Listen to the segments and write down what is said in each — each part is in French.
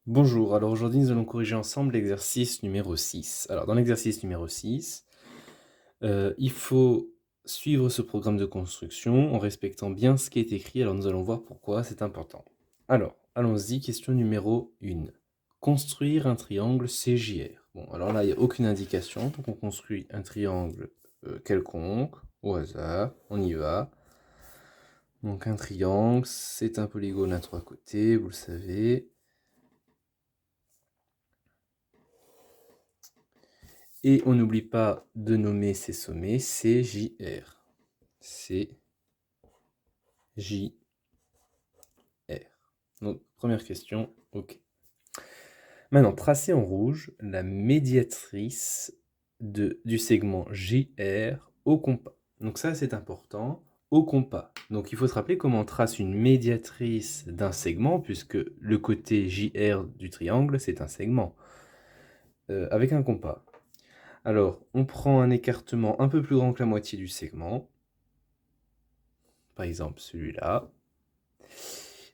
Bonjour, alors aujourd'hui nous allons corriger ensemble l'exercice numéro 6. Alors dans l'exercice numéro 6, il faut suivre ce programme de construction en respectant bien ce qui est écrit, alors nous allons voir pourquoi c'est important. Alors, allons-y, question numéro 1. Construire un triangle CJR. Bon, alors là, il n'y a aucune indication, donc on construit un triangle quelconque, au hasard, on y va. Donc un triangle, c'est un polygone à 3 côtés, vous le savez. Et on n'oublie pas de nommer ces sommets CJR. CJR. Donc, première question, ok. Maintenant, tracez en rouge la médiatrice du segment JR au compas. Donc ça, c'est important, au compas. Donc il faut se rappeler comment on trace une médiatrice d'un segment, puisque le côté JR du triangle, c'est un segment, avec un compas. Alors, on prend un écartement un peu plus grand que la moitié du segment, par exemple celui-là,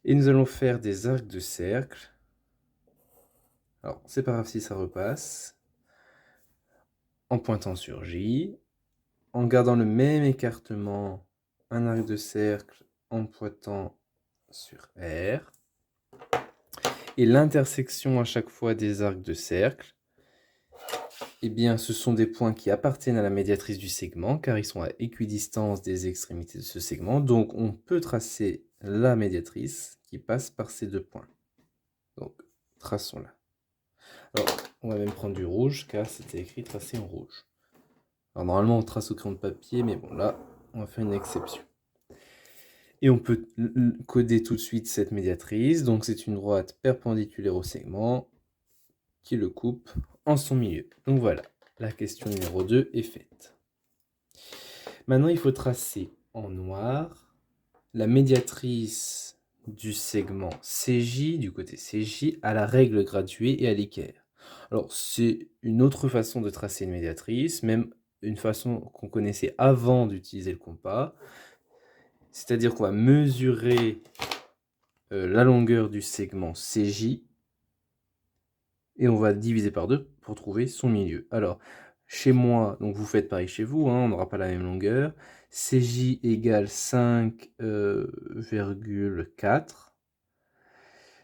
et nous allons faire des arcs de cercle. Alors, c'est pas grave si ça repasse, en pointant sur J, en gardant le même écartement, un arc de cercle en pointant sur R, et l'intersection à chaque fois des arcs de cercle, eh bien, ce sont des points qui appartiennent à la médiatrice du segment, car ils sont à équidistance des extrémités de ce segment. Donc, on peut tracer la médiatrice qui passe par ces deux points. Donc, traçons-la. Alors, on va même prendre du rouge, car c'était écrit tracé en rouge. Alors, normalement, on trace au crayon de papier, mais bon, là, on va faire une exception. Et on peut coder tout de suite cette médiatrice. Donc, c'est une droite perpendiculaire au segment qui le coupe en son milieu. Donc voilà, la question numéro 2 est faite. Maintenant, il faut tracer en noir la médiatrice du segment CJ, du côté CJ, à la règle graduée et à l'équerre. Alors, c'est une autre façon de tracer une médiatrice, même une façon qu'on connaissait avant d'utiliser le compas. C'est-à-dire qu'on va mesurer la longueur du segment CJ et on va diviser par 2 pour trouver son milieu. Alors, chez moi, donc vous faites pareil chez vous, hein, on n'aura pas la même longueur. CJ égale 5,4.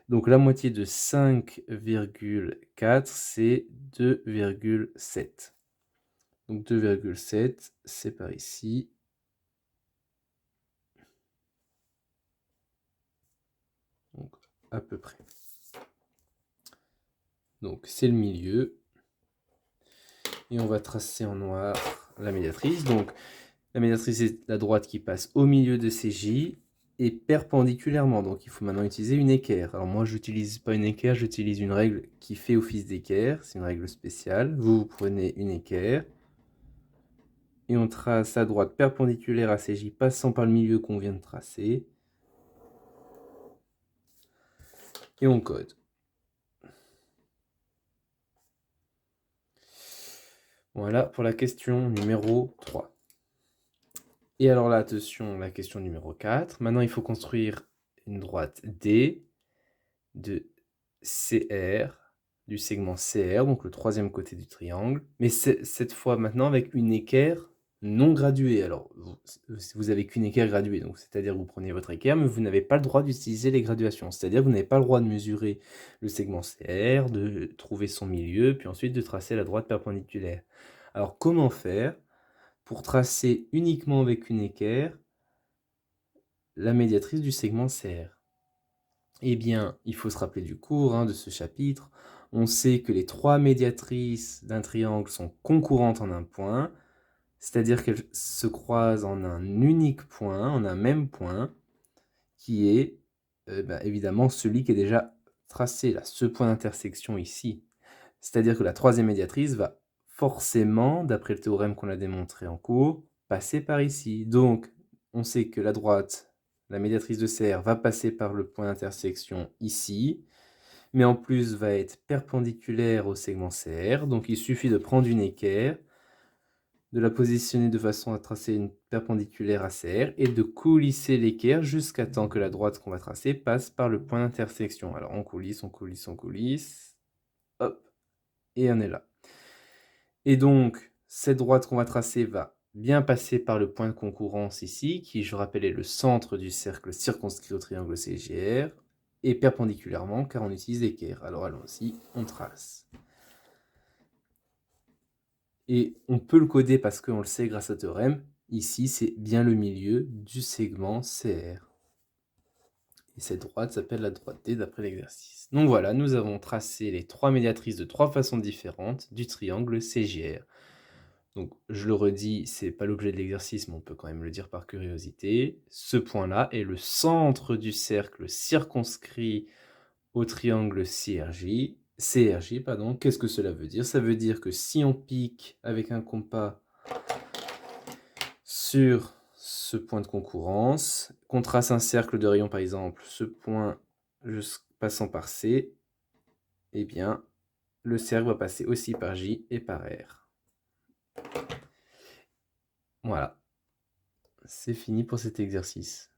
Donc la moitié de 5,4, c'est 2,7. Donc 2,7, c'est par ici. Donc à peu près. Donc c'est le milieu. Et on va tracer en noir la médiatrice. Donc la médiatrice est la droite qui passe au milieu de CJ et perpendiculairement. Donc il faut maintenant utiliser une équerre. Alors moi, je n'utilise pas une équerre, j'utilise une règle qui fait office d'équerre. C'est une règle spéciale. Vous prenez une équerre et on trace à droite perpendiculaire à CJ, passant par le milieu qu'on vient de tracer. Et on code. Voilà pour la question numéro 3. Et alors là, attention, la question numéro 4. Maintenant, il faut construire une droite D de CR, du segment CR, donc le troisième côté du triangle, mais cette fois maintenant avec une équerre non graduée. Alors, vous avez qu'une équerre graduée, donc c'est-à-dire que vous prenez votre équerre, mais vous n'avez pas le droit d'utiliser les graduations. C'est-à-dire que vous n'avez pas le droit de mesurer le segment CR, de trouver son milieu, puis ensuite de tracer la droite perpendiculaire. Alors, comment faire pour tracer uniquement avec une équerre la médiatrice du segment CR? Eh bien, il faut se rappeler du cours, hein, de ce chapitre. On sait que les trois médiatrices d'un triangle sont concurrentes en un point, c'est-à-dire qu'elles se croisent en un unique point, en un même point, qui est évidemment celui qui est déjà tracé, là, ce point d'intersection ici. C'est-à-dire que la troisième médiatrice va forcément, d'après le théorème qu'on a démontré en cours, passer par ici. Donc, on sait que la droite, la médiatrice de CR, va passer par le point d'intersection ici, mais en plus va être perpendiculaire au segment CR, donc il suffit de prendre une équerre, de la positionner de façon à tracer une perpendiculaire à CR et de coulisser l'équerre jusqu'à temps que la droite qu'on va tracer passe par le point d'intersection. Alors on coulisse, on coulisse, on coulisse, hop, et on est là. Et donc, cette droite qu'on va tracer va bien passer par le point de concurrence ici, qui, je rappelle, est le centre du cercle circonscrit au triangle CGR, et perpendiculairement, car on utilise l'équerre. Alors allons-y, on trace. Et on peut le coder parce qu'on le sait grâce à théorème. Ici, c'est bien le milieu du segment CR. Et cette droite s'appelle la droite D d'après l'exercice. Donc voilà, nous avons tracé les trois médiatrices de trois façons différentes du triangle CGR. Donc je le redis, c'est pas l'objet de l'exercice, mais on peut quand même le dire par curiosité. Ce point-là est le centre du cercle circonscrit au triangle CRJ, pardon. Qu'est-ce que cela veut dire? Ça veut dire que si on pique avec un compas sur ce point de concurrence, qu'on trace un cercle de rayon par exemple, ce point passant par C, eh bien le cercle va passer aussi par J et par R. Voilà, c'est fini pour cet exercice.